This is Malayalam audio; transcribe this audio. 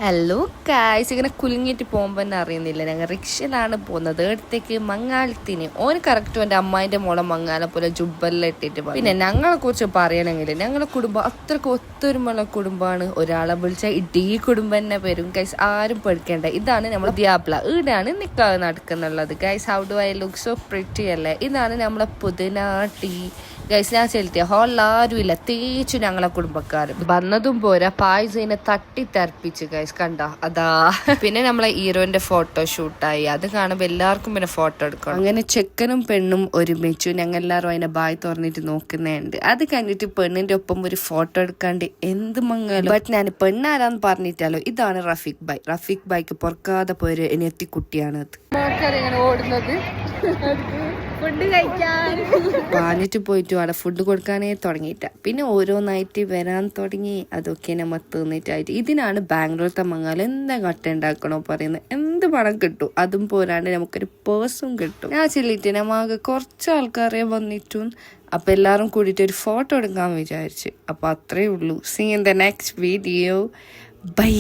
ഹലോ ഗായ്സ്, ഇങ്ങനെ കുലുങ്ങിയിട്ട് പോകുമ്പോൾ തന്നെ അറിയുന്നില്ല. ഞങ്ങൾ റിക്ഷയിലാണ് പോകുന്നത് അടുത്തേക്ക് മങ്ങാലത്തിന്. ഓന് കറക്റ്റ് എൻ്റെ അമ്മായിൻ്റെ മോളെ മങ്ങാലെ പോലെ ജുബ്ബെല്ലാം ഇട്ടിട്ട് പോകും. പിന്നെ ഞങ്ങളെ കുറിച്ച് പറയണമെങ്കിൽ ഞങ്ങളെ കുടുംബം അത്രക്ക് ഒത്തൊരുമുള്ള കുടുംബമാണ്. ഒരാളെ വിളിച്ചാൽ ഇടീ കുടുംബം തന്നെ വരും ഗൈസ്. ആരും പേടിക്കേണ്ട. ഇതാണ് നമ്മളെ ദിയാപ്ല. ഈടാണ് നിക്കാഹ് നടക്കുന്നുള്ളത് guys. How do I look so pretty അല്ലേ? ഇതാണ് നമ്മളെ പുതിനാട്ടി ഗൈസ്. ഞാൻ ചെലുത്തിയ ഹോളിൽ ആരും ഇല്ല, തേച്ചു ഞങ്ങളെ കുടുംബക്കാരും. വന്നതും പോരാ, പായസനെ തട്ടി തെറിപ്പിച്ച് ഗൈസ്. കണ്ട അതാ. പിന്നെ നമ്മളെ ഹീറോന്റെ ഫോട്ടോ ഷൂട്ടായി. അത് കാണുമ്പോൾ എല്ലാവർക്കും പിന്നെ ഫോട്ടോ എടുക്കണം. അങ്ങനെ ചെക്കനും പെണ്ണും ഒരുമിച്ചു. ഞങ്ങൾ എല്ലാവരും അതിനെ ബായ് തുറന്നിട്ട് നോക്കുന്നുണ്ട്. അത് കഴിഞ്ഞിട്ട് പെണ്ണിന്റെ ഒപ്പം ഒരു ഫോട്ടോ എടുക്കാണ്ട് എന്ത് മങ്ങാലും. ബട്ട് ഞാൻ പെണ്ണാരാന്ന് പറഞ്ഞിട്ടാലോ, ഇതാണ് റഫീഖ് ബായ്. റഫീഖ് ബായ്ക്ക് പൊറക്കാതെ പോയൊരു എത്തിക്കുട്ടിയാണ് അത്. ഓടുന്നത് ഫുഡ് കഴിക്കാൻ പാഞ്ഞിട്ട് പോയിട്ട് അവിടെ ഫുഡ് കൊടുക്കാനേ തുടങ്ങിയിട്ട. പിന്നെ ഓരോന്നായിട്ട് വരാൻ തുടങ്ങി. അതൊക്കെ നമ്മ തിന്നിട്ടായിട്ട്. ഇതിനാണ് ബാംഗ്ലൂരത്തെ മങ്ങാൽ. എന്താ കട്ട ഉണ്ടാക്കണോ പറയുന്നത്. എന്ത് പണം കിട്ടും. അതും പോരാണ്ട് നമുക്കൊരു പേഴ്സും കിട്ടും. ഞാൻ ചെല്ലിട്ട് നമ്മക്ക് കുറച്ച് ആൾക്കാരെ വന്നിട്ടും. അപ്പൊ എല്ലാരും കൂടിയിട്ട് ഒരു ഫോട്ടോ എടുക്കാൻ വിചാരിച്ചു. അപ്പൊ അത്രേ ഉള്ളൂ. See in the next video. By.